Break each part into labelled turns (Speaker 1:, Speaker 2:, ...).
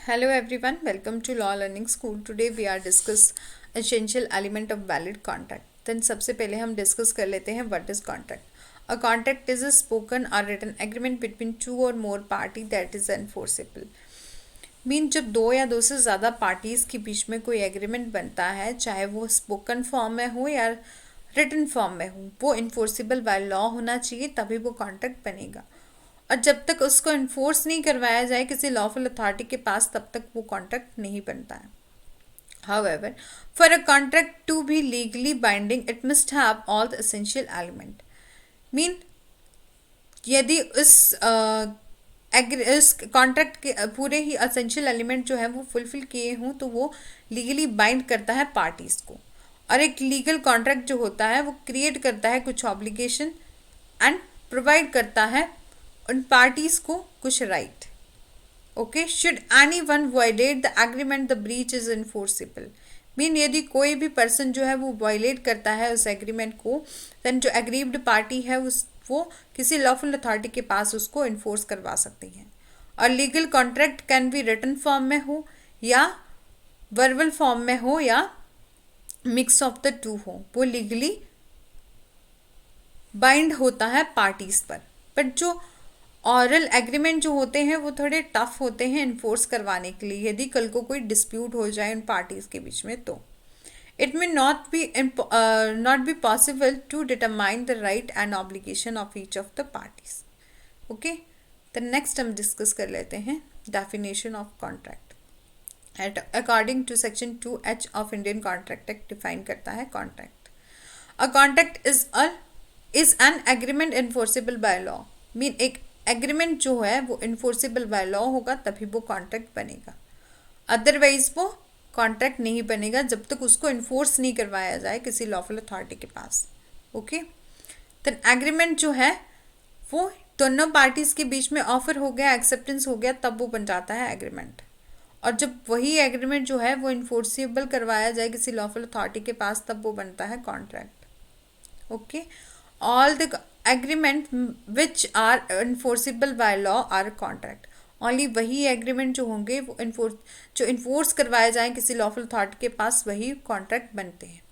Speaker 1: Hello everyone, welcome to Law Learning School. Today we are discuss essential element of valid contract. Then सबसे पहले हम discuss कर लेते हैं what is contract. A contract is a spoken or written agreement between two or more party that is enforceable. Mean जब दो या दो से ज़्यादा पार्टीज़ के बीच में कोई एग्रीमेंट बनता है, चाहे वो स्पोकन फॉर्म में हो या रिटन फॉर्म में हो, वो इन्फोर्सिबल बाय लॉ होना चाहिए, तभी वो कॉन्ट्रैक्ट बनेगा। और जब तक उसको इन्फोर्स नहीं करवाया जाए किसी लॉफुल अथॉरिटी के पास, तब तक वो कॉन्ट्रैक्ट नहीं बनता है। However, for a contract to be legally binding, it must have all the essential element. Mean यदि इस कॉन्ट्रैक्ट के पूरे ही असेंशियल एलिमेंट जो है वो फुलफिल किए हों, तो वो लीगली बाइंड करता है पार्टीज़ को। और एक लीगल कॉन्ट्रैक्ट जो होता है वो क्रिएट करता है कुछ ऑब्लिगेशन एंड प्रोवाइड करता है उन पार्टीज को कुछ right. Okay, should any one violate the agreement the breach is enforceable. Mean यदि कोई भी पर्सन जो है वो वायलेट करता है उस एग्रीमेंट को, देन जो एग्रीव्ड पार्टी है वो किसी लॉफुल अथॉरिटी के पास उसको इन्फोर्स करवा सकती है। और legal contract can be written form में हो या वर्बल फॉर्म में हो या मिक्स ऑफ द टू हो, वो लीगली बाइंड होता है पार्टीज पर। बट जो ऑरल एग्रीमेंट जो होते हैं वो थोड़े टफ होते हैं इन्फोर्स करवाने के लिए, यदि कल को कोई डिस्प्यूट हो जाए उन पार्टीज के बीच में, तो it may not be possible to determine the right and obligation of each of the parties. Okay, तो नेक्स्ट हम डिस्कस कर लेते हैं definition of contract. At according to section 2H of Indian contract act define करता है contract. A contract is an agreement enforceable by law. Mean एक agreement जो है वो इन्फोर्सिबल बाय लॉ होगा तभी वो कॉन्ट्रैक्ट बनेगा, अदरवाइज वो कॉन्ट्रैक्ट नहीं बनेगा जब तक उसको इन्फोर्स नहीं करवाया जाए किसी लॉफुल अथॉरिटी के पास। ओके, देन एग्रीमेंट जो है वो दोनों पार्टीज के बीच में ऑफर हो गया, एक्सेप्टेंस हो गया, तब वो बन जाता है एग्रीमेंट। और जब वही एग्रीमेंट जो है वो इन्फोर्सिबल करवाया जाए किसी लॉफुल अथॉरिटी के पास, तब वो बनता है contract. Okay, all the agreement which are enforceable by law are contract. Only वही एग्रीमेंट जो होंगे वो इन्फोर्स करवाए जाएं किसी लॉफुल अथॉरिटी के पास, वही कॉन्ट्रैक्ट बनते हैं।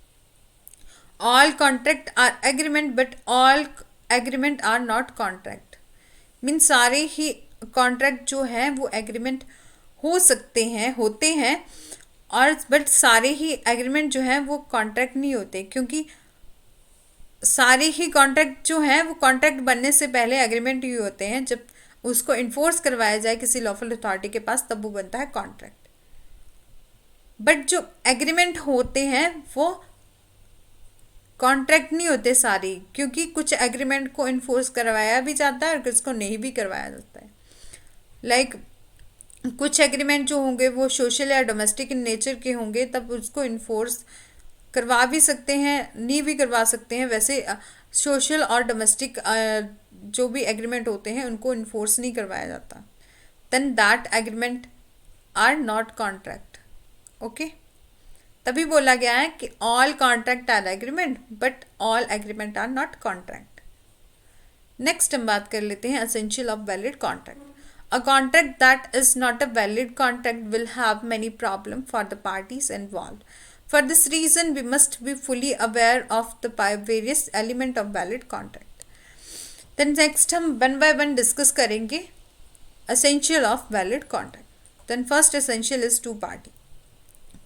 Speaker 1: All contract are agreement but all agreement are not contract. Mean सारे ही कॉन्ट्रैक्ट जो हैं वो एग्रीमेंट हो सकते हैं, होते हैं, और बट सारे ही एग्रीमेंट जो हैं वो कॉन्ट्रैक्ट नहीं होते, क्योंकि सारे ही कॉन्ट्रैक्ट जो हैं वो कॉन्ट्रैक्ट बनने से पहले एग्रीमेंट ही होते हैं। जब उसको इन्फोर्स करवाया जाए किसी लॉफुल अथॉरिटी के पास, तब वो बनता है कॉन्ट्रैक्ट। बट जो एग्रीमेंट होते हैं वो कॉन्ट्रैक्ट नहीं होते सारे, क्योंकि कुछ एग्रीमेंट को इन्फोर्स करवाया भी जाता है और कुछ को नहीं भी करवाया जाता है। लाइक कुछ एग्रीमेंट जो होंगे वो सोशल या डोमेस्टिक इन नेचर के होंगे, तब उसको इन्फोर्स करवा भी सकते हैं, नहीं भी करवा सकते हैं। वैसे सोशल और डोमेस्टिक जो भी एग्रीमेंट होते हैं उनको इन्फोर्स नहीं करवाया जाता, then that agreement are not contract. Okay, तभी बोला गया है कि all contract are agreement but all agreement are not contract. Next हम बात कर लेते हैं essential of valid contract. A contract that is not a valid contract will have many problem for the parties involve. For this reason, we must be fully aware of the various element of valid contract. Then next हम one by one discuss करेंगे essential of valid contract. Then first essential is two party.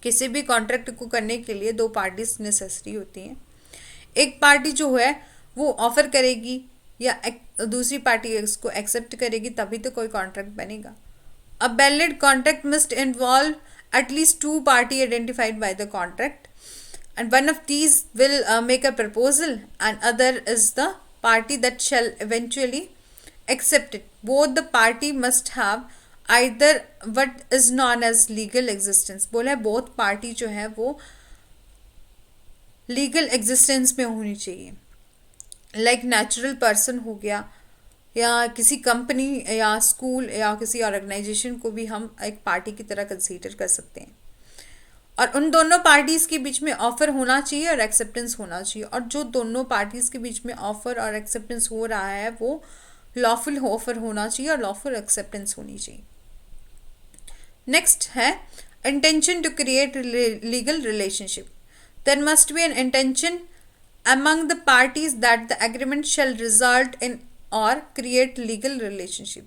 Speaker 1: किसी भी contract को करने के लिए दो parties necessary होती हैं। एक पार्टी जो है वो ऑफर करेगी या दूसरी पार्टी उसको एक्सेप्ट करेगी, तभी तो कोई कॉन्ट्रैक्ट बनेगा। A valid contract must involve at least two party identified by the contract, and one of these will make a proposal and other is the party that shall eventually accept it. Both the party must have either what is known as legal existence. बोला है both party जो है वो legal existence में होनी चाहिए। like natural person हो गया, या किसी कंपनी या स्कूल या किसी ऑर्गेनाइजेशन को भी हम एक पार्टी की तरह कंसीडर कर सकते हैं। और उन दोनों पार्टीज़ के बीच में ऑफ़र होना चाहिए और एक्सेप्टेंस होना चाहिए, और जो दोनों पार्टीज़ के बीच में ऑफ़र और एक्सेप्टेंस हो रहा है वो लॉफुल ऑफ़र होना चाहिए और लॉफुल एक्सेप्टेंस होनी चाहिए। नेक्स्ट है intention to create legal relationship. There must be an intention among the parties that the agreement shall result in or create legal relationship.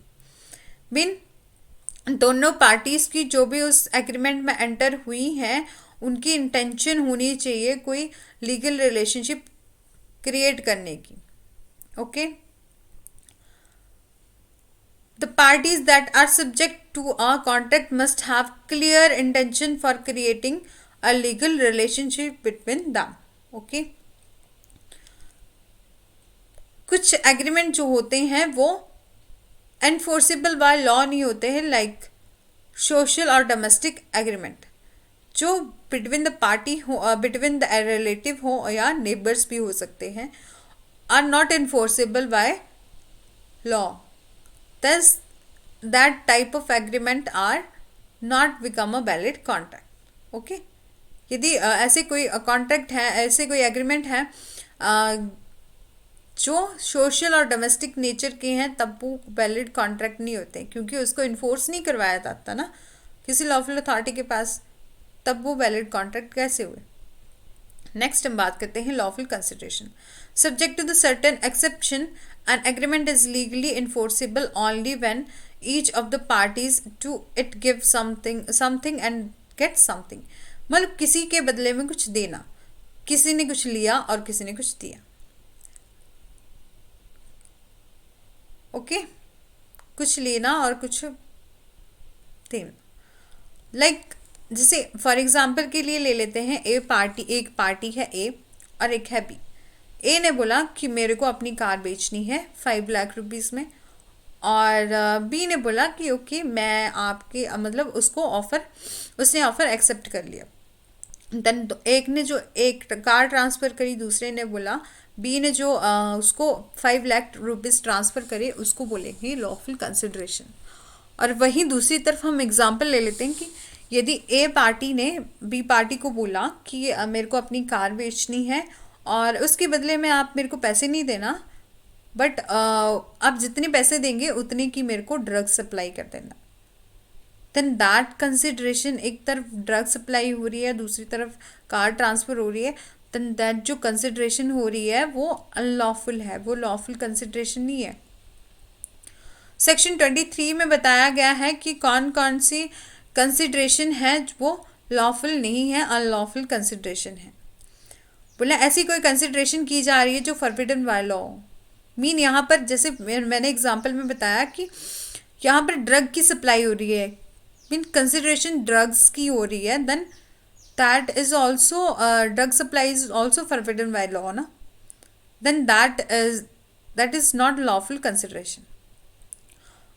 Speaker 1: Mean दोनों पार्टीज की जो भी उस एग्रीमेंट में एंटर हुई हैं उनकी इंटेंशन होनी चाहिए कोई लीगल रिलेशनशिप क्रिएट करने की. Okay. The parties that are subject to a contract must have clear intention for creating a legal relationship between them. Okay. कुछ एग्रीमेंट जो होते हैं वो एनफोर्सेबल बाय लॉ नहीं होते हैं, लाइक सोशल और डोमेस्टिक एग्रीमेंट जो बिटवीन द पार्टी हो, बिटवीन द रिलेटिव हो या नेबर्स भी हो सकते हैं, are not enforceable by law. thus that type of agreement are not become a valid contract. okay. यदि ऐसे कोई कॉन्ट्रैक्ट है, ऐसे कोई एग्रीमेंट है जो सोशल और डोमेस्टिक नेचर के हैं, तब वो वैलिड कॉन्ट्रैक्ट नहीं होते क्योंकि उसको इन्फोर्स नहीं करवाया जाता ना किसी लॉफुल अथॉरिटी के पास, तब वो वैलिड कॉन्ट्रैक्ट कैसे हुए. नेक्स्ट हम बात करते हैं lawful consideration. Subject to the certain exception an agreement is legally enforceable only when each of the parties to it give something and get something. मतलब किसी के बदले में कुछ देना, किसी ने कुछ लिया और किसी ने कुछ दिया. ओके. कुछ लेना और कुछ देना. लाइक जैसे फॉर एग्जांपल के लिए ले लेते हैं एक पार्टी है ए और एक है बी. ए ने बोला कि मेरे को अपनी कार बेचनी है 5 लाख रुपीस में, और बी ने बोला कि ओके मैं आपके मतलब उसने ऑफर एक्सेप्ट कर लिया. देन तो एक ने जो एक कार ट्रांसफ़र करी, दूसरे ने बोला बी ने जो उसको 5 लाख रुपीस ट्रांसफ़र करे उसको बोलेंगे लॉफुल कंसिडरेशन. और वहीं दूसरी तरफ हम एग्जांपल ले लेते हैं कि यदि ए पार्टी ने बी पार्टी को बोला कि मेरे को अपनी कार बेचनी है और उसके बदले में आप मेरे को पैसे नहीं देना, बट आप जितने पैसे देंगे उतने की मेरे को ड्रग सप्लाई कर देना. देन दैट कंसिडरेशन, एक तरफ ड्रग सप्लाई हो रही है, दूसरी तरफ कार ट्रांसफ़र हो रही है, देन दैट जो कंसिडरेशन हो रही है वो अनलॉफुल है, वो लॉफुल कंसिडरेशन नहीं है. सेक्शन 23 में बताया गया है कि कौन कौन सी कंसिडरेशन है वो लॉफुल नहीं है, अनलॉफुल कंसिडरेशन है. बोला ऐसी कोई कंसिडरेशन की जा रही है जो फॉरबिडन बाय लॉ. मीन यहाँ पर जैसे मैंने एग्जांपल में बताया कि यहाँ पर ड्रग की सप्लाई हो रही है, मीन कंसिडरेशन ड्रग्स की हो रही है, then that is also drug supply is also forbidden by law ना. Then that is not lawful consideration.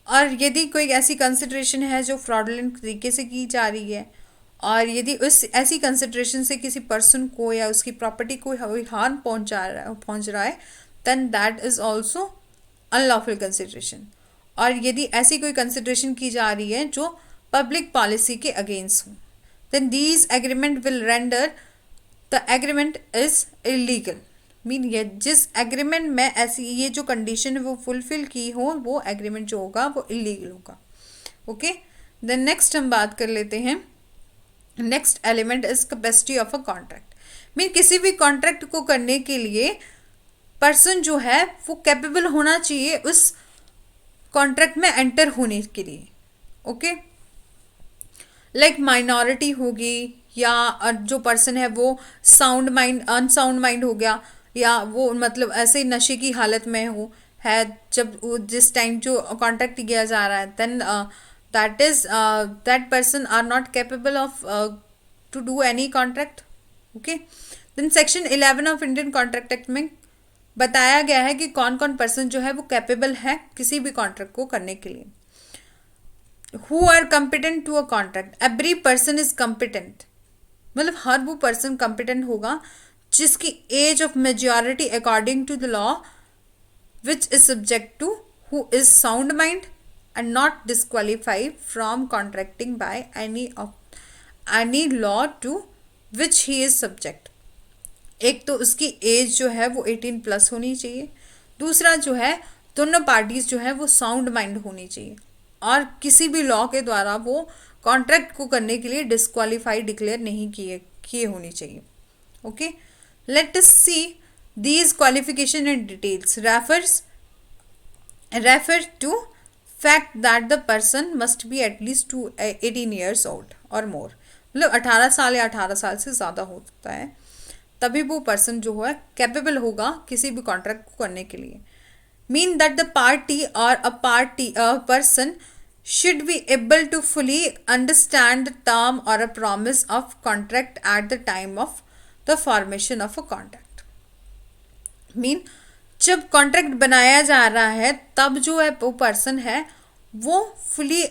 Speaker 1: और यदि कोई ऐसी कंसिडरेशन है जो फ्रॉडुलेंट तरीके से की जा रही है और यदि उस ऐसी कंसिडरेशन से किसी पर्सन को या उसकी प्रॉपर्टी को हार्म पहुंच रहा है, then that is also unlawful consideration. और यदि ऐसी कोई कंसिडरेशन की जा रही है जो पब्लिक पॉलिसी के अगेंस्ट हो, then these agreement will render the agreement is illegal. Mean ये जिस एग्रीमेंट में ऐसी ये जो कंडीशन है वो फुलफिल की हो, वो एग्रीमेंट जो होगा वो इलीगल होगा. ओके. देन नेक्स्ट हम बात कर लेते हैं. Next element is capacity of a contract. Mean किसी भी कॉन्ट्रैक्ट को करने के लिए पर्सन जो है वो कैपेबल होना चाहिए उस कॉन्ट्रैक्ट में एंटर होने के लिए. ओके. लाइक माइनॉरिटी होगी या जो पर्सन है वो अनसाउंड माइंड हो गया, या वो मतलब ऐसे नशे की हालत में है जब जिस टाइम जो कॉन्ट्रैक्ट किया जा रहा है, then that person are not capable of to do any contract. okay. then section 11 of Indian Contract Act में बताया गया है कि कौन कौन पर्सन जो है वो कैपेबल है किसी भी कॉन्ट्रैक्ट को करने के लिए. who are competent to a contract. every person is competent, मतलब हर वो पर्सन competent होगा जिसकी age of majority according to the law which is subject to, who is sound mind and not disqualified from contracting by any law to which he is subject. एक तो उसकी as जो है वो 18+ होनी चाहिए, दूसरा जो है दोनों पार्टीज जो है वो साउंड माइंड होनी चाहिए और किसी भी लॉ के द्वारा वो कॉन्ट्रैक्ट को करने के लिए डिस्क्वालीफाई डिक्लेयर नहीं किए किए होनी चाहिए. Okay, let us see these qualification and details. Refer to fact that the person must be at least 18 years old or more. मतलब 18 साल या 18 साल से ज़्यादा होता है तभी वो पर्सन जो है कैपेबल होगा किसी भी कॉन्ट्रैक्ट को करने के लिए. मीन दैट द पार्टी और a person should be able to fully understand the term or a promise of contract at the time of the formation of a contract. Mean जब contract बनाया जा रहा है तब जो है वो पर्सन है वो फुली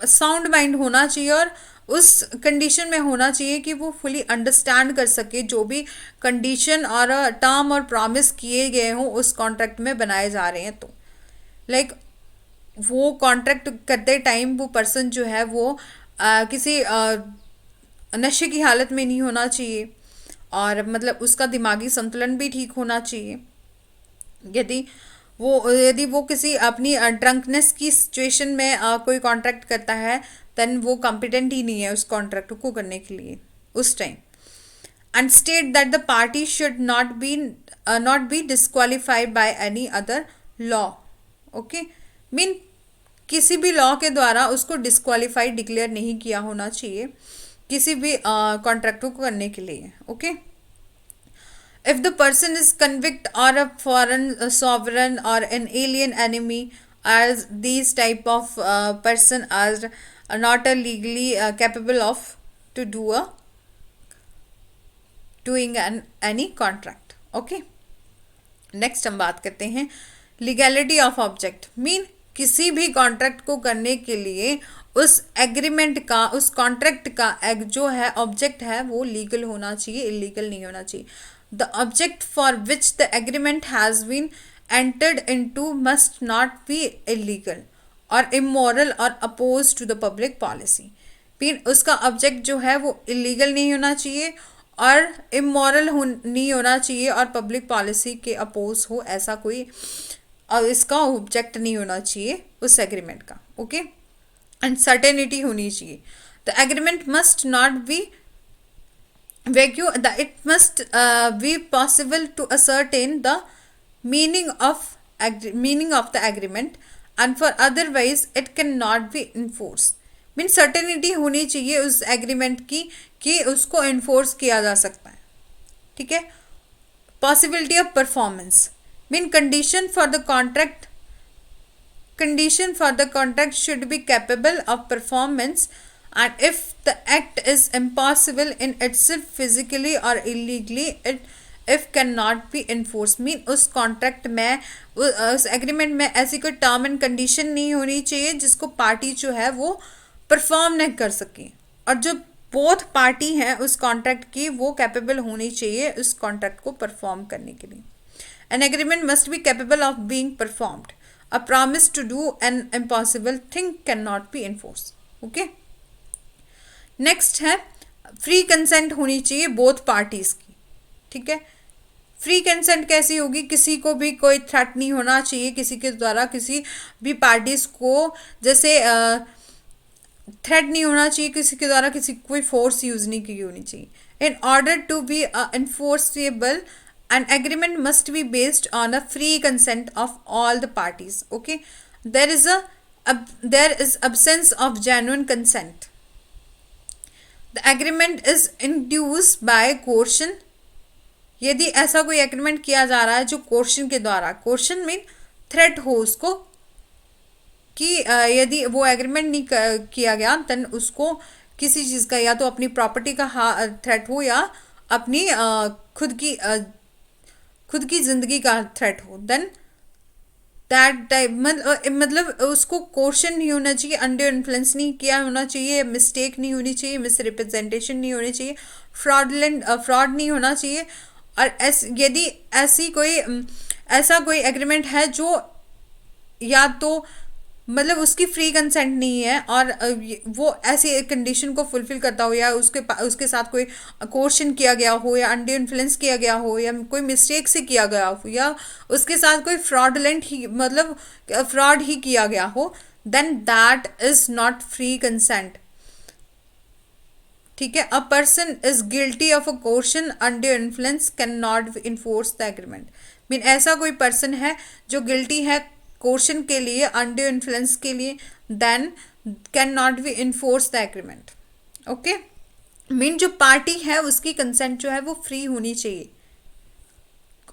Speaker 1: साउंड माइंड होना चाहिए और उस कंडीशन में होना चाहिए कि वो फुली अंडरस्टैंड कर सके जो भी कंडीशन और टर्म और प्रॉमिस किए गए हों उस कॉन्ट्रैक्ट में बनाए जा रहे हैं. तो लाइक वो कॉन्ट्रैक्ट करते टाइम वो पर्सन जो है वो किसी नशे की हालत में नहीं होना चाहिए और मतलब उसका दिमागी संतुलन भी ठीक होना चाहिए. यदि वो किसी अपनी ड्रंकनेस की सिचुएशन में कोई कॉन्ट्रैक्ट करता है देन वो कॉम्पिटेंट ही नहीं है उस कॉन्ट्रैक्ट को करने के लिए उस time. And state that the party should not be disqualified by any other law. Okay, mean किसी भी लॉ के द्वारा उसको डिस्क्वालीफाइड डिक्लेयर नहीं किया होना चाहिए किसी भी कॉन्ट्रैक्ट को करने के लिए. Okay, if the person is convict or a foreign sovereign or an alien enemy, as these type of person are not legally capable of to doing any contract. Okay, next हम बात करते हैं legality of object. Mean किसी भी contract को करने के लिए उस एग्रीमेंट का उस कॉन्ट्रैक्ट का जो है ऑब्जेक्ट है वो लीगल होना चाहिए, इलीगल नहीं होना चाहिए. The object for which the agreement has been entered into must not be illegal or immoral or opposed to the public policy. फिर उसका ऑब्जेक्ट जो है वो इलीगल नहीं होना चाहिए और इमोरल नहीं होना चाहिए और पब्लिक पॉलिसी के अपोज हो ऐसा कोई और इसका ऑब्जेक्ट नहीं होना चाहिए उस एग्रीमेंट का. ओके, एंड सर्टेनिटी होनी चाहिए. The agreement must not be it must be possible to ascertain the meaning of the agreement and for otherwise it cannot be enforced. Mean certainty होनी चाहिए उस एग्रीमेंट की कि उसको इन्फोर्स किया जा सकता है. ठीक है, possibility of performance. Mean condition for the contract should be capable of performance and if the act is impossible in itself physically or illegally if cannot be enforced. Mean उस कॉन्ट्रैक्ट में उस agreement में ऐसी कोई term and condition नहीं होनी चाहिए जिसको पार्टी जो है वो परफॉर्म नहीं कर सके और जो बोथ पार्टी हैं उस कॉन्ट्रैक्ट की वो कैपेबल होनी चाहिए उस कॉन्ट्रैक्ट को परफॉर्म करने के लिए. An agreement must be capable of being performed. A promise to do an impossible thing can not be enforce. Okay, next है फ्री कंसेंट होनी चाहिए बोथ पार्टीज की. ठीक है, फ्री कंसेंट कैसी होगी? किसी को भी कोई थ्रेट नहीं होना चाहिए किसी के द्वारा किसी भी पार्टीज को, जैसे थ्रेट नहीं होना चाहिए किसी के द्वारा किसी कोई फोर्स यूज नहीं की होनी चाहिए. In order to be enforceable an agreement must be based on a free consent of all the parties. Okay, there is absence of genuine consent. The agreement is induced by coercion. यदि ऐसा कोई agreement किया जा रहा है जो coercion के द्वारा, कोर्शन मीन थ्रेट हो उसको कि यदि वो एग्रीमेंट नहीं किया गया देन उसको किसी चीज़ का या तो अपनी प्रॉपर्टी का थ्रेट हो या अपनी खुद की जिंदगी का थ्रेट हो, देन दैट टाइप मतलब उसको कोर्शन नहीं होना चाहिए, अंडर इन्फ्लुएंस नहीं किया होना चाहिए, मिस्टेक नहीं होनी चाहिए, मिसरिप्रेजेंटेशन नहीं होनी चाहिए, फ्रॉड नहीं होना चाहिए. और यदि ऐसा कोई एग्रीमेंट है जो या तो मतलब उसकी फ्री कंसेंट नहीं है और वो ऐसी कंडीशन को फुलफिल करता हो या उसके साथ कोई कोर्शन किया गया हो या अंडर इन्फ्लुएंस किया गया हो या कोई मिस्टेक से किया गया हो या उसके साथ कोई फ्रॉड ही किया गया हो, then that is not free consent. ठीक है, a person is guilty of a coercion under influence can not enforce the agreement. Mean ऐसा कोई पर्सन है जो गिल्टी है कोर्शन के लिए, अंडर इन्फ्लुएंस के लिए, then can not be enforce the agreement. Okay, mean जो पार्टी है उसकी कंसेंट जो है वो फ्री होनी चाहिए,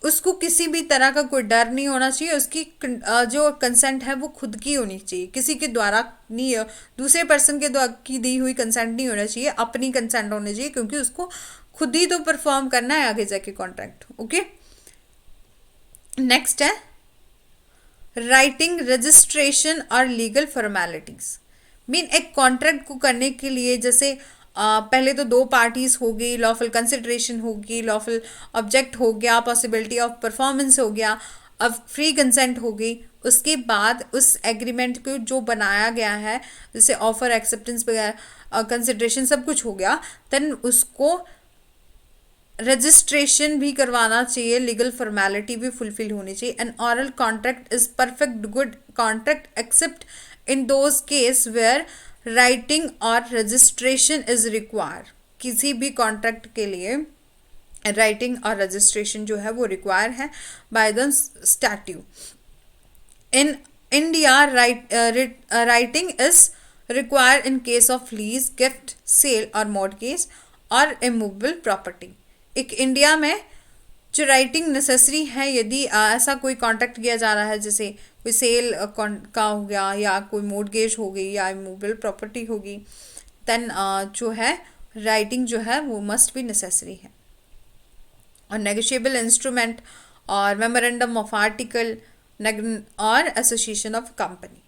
Speaker 1: उसको किसी भी तरह का कोई डर नहीं होना चाहिए, उसकी जो कंसेंट है वो खुद की होनी चाहिए, किसी के द्वारा नहीं, दूसरे पर्सन के द्वारा की दी हुई कंसेंट नहीं होना चाहिए, अपनी कंसेंट होनी चाहिए, क्योंकि उसको खुद ही तो परफॉर्म करना है आगे जाके कॉन्ट्रैक्ट। ओके, नेक्स्ट है राइटिंग, रजिस्ट्रेशन और लीगल फॉर्मेलिटीज। मीन एक कॉन्ट्रैक्ट को करने के लिए जैसे पहले तो दो पार्टीज हो गई, लॉफुल कंसिडरेशन होगी, लॉफुल ऑब्जेक्ट हो गया, पॉसिबिलिटी ऑफ परफॉर्मेंस हो गया, अब फ्री कंसेंट हो गई। उसके बाद उस एग्रीमेंट को जो बनाया गया है, जैसे ऑफर, एक्सेप्टेंस वगैरह, कंसिडरेशन सब कुछ हो गया, देन उसको रजिस्ट्रेशन भी करवाना चाहिए, लीगल फॉर्मेलिटी भी फुलफिल होनी चाहिए। An oral contract is perfect good contract except in those case where writing और रजिस्ट्रेशन इज रिक्वायर। किसी भी कॉन्ट्रैक्ट के लिए राइटिंग और रजिस्ट्रेशन जो है वो रिक्वायर है by the statute. In India writing is require in case of lease, gift, sale और मॉर्गेज और इमूवेबल प्रॉपर्टी। एक इंडिया में जो राइटिंग नेसेसरी है, यदि ऐसा कोई कॉन्ट्रैक्ट किया जा रहा है, जैसे कोई सेल का हो गया या कोई मॉर्गेज हो गई या इमूवेबल प्रॉपर्टी होगी, देन जो है राइटिंग जो है वो मस्ट बी नेसेसरी है। और नेगोशिएबल इंस्ट्रूमेंट और मेमोरेंडम ऑफ आर्टिकल और एसोसिएशन ऑफ कंपनी,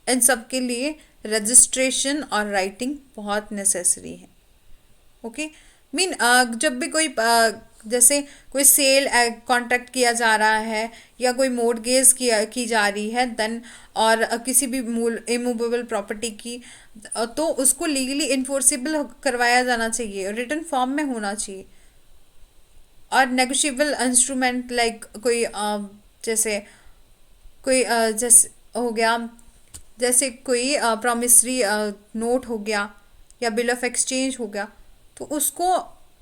Speaker 1: इन सब के लिए रजिस्ट्रेशन और राइटिंग बहुत नेसेसरी है। ओके, मीन जब भी कोई जैसे कोई सेल कॉन्ट्रैक्ट किया जा रहा है या कोई मॉर्गेज की जा रही है, देन और किसी भी इमूवेबल प्रॉपर्टी की, तो उसको लीगली इन्फोर्सेबल करवाया जाना चाहिए, रिटन फॉर्म में होना चाहिए। और नेगोशिएबल इंस्ट्रूमेंट लाइक कोई जैसे कोई जैसे हो गया, जैसे कोई प्रॉमिसरी नोट हो गया या बिल ऑफ एक्सचेंज हो गया, तो उसको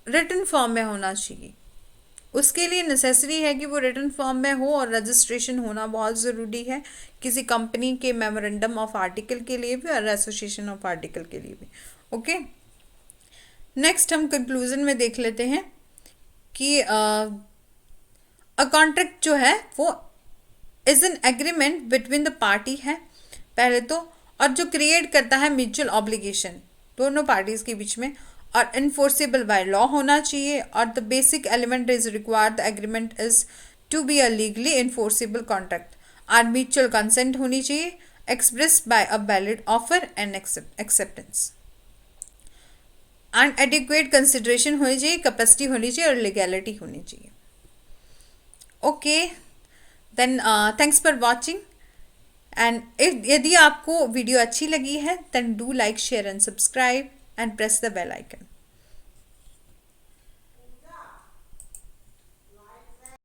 Speaker 1: रिटन फॉर्म में होना चाहिए। उसके लिए नेसेसरी है कि वो रिटन फॉर्म में हो, और रजिस्ट्रेशन होना बहुत ज़रूरी है किसी कंपनी के मेमोरेंडम ऑफ आर्टिकल के लिए भी और एसोसिएशन ऑफ आर्टिकल के लिए भी। ओके, नेक्स्ट हम कंक्लूजन में देख लेते हैं कि अ कॉन्ट्रैक्ट जो है वो is an agreement between the party है पहले तो, और जो क्रिएट करता है म्यूचुअल ऑब्लिगेशन दोनों पार्टीज के बीच में, और इन्फोर्सेबल बाय लॉ होना चाहिए। और the basic element is required the agreement is to be a legally enforceable contract, और म्यूचुअल कंसेंट होनी चाहिए express by a valid offer and acceptance, and adequate consideration होनी चाहिए, कैपेसिटी होनी चाहिए और लीगैलिटी होनी चाहिए। Okay, then thanks for watching, and यदि आपको वीडियो अच्छी लगी है then do like, share and subscribe and press the bell icon.